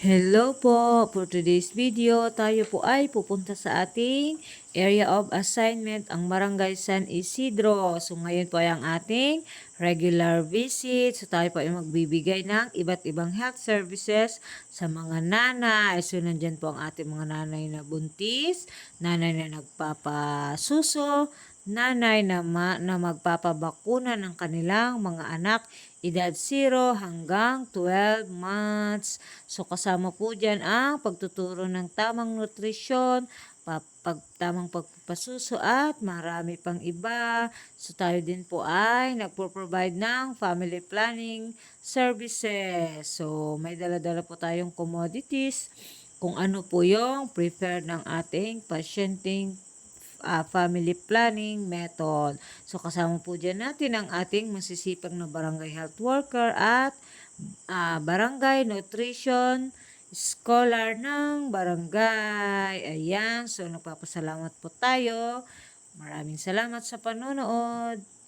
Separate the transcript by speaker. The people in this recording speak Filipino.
Speaker 1: Hello po! For today's video, tayo po ay pupunta sa ating area of assignment, ang Barangay San Isidro. So ngayon po ay ang ating regular visit. So tayo po ay magbibigay ng iba't ibang health services sa mga nanay. So nandyan po ang ating mga nanay na buntis, nanay na nagpapasuso, nanay na magpapabakuna ng kanilang mga anak edad 0 hanggang 12 months. So kasama po dyan ang pagtuturo ng tamang nutrisyon, tamang pagpapasuso at marami pang iba. So tayo din po ay nagpo-provide ng family planning services. So may dala-dala po tayong commodities kung ano po yung preferred ng ating pasyenteng family planning method. So kasama po dyan natin ang ating masisipag na barangay health worker at barangay nutrition scholar ng barangay. Ayan, so nagpapasalamat po tayo. Maraming salamat sa panonood.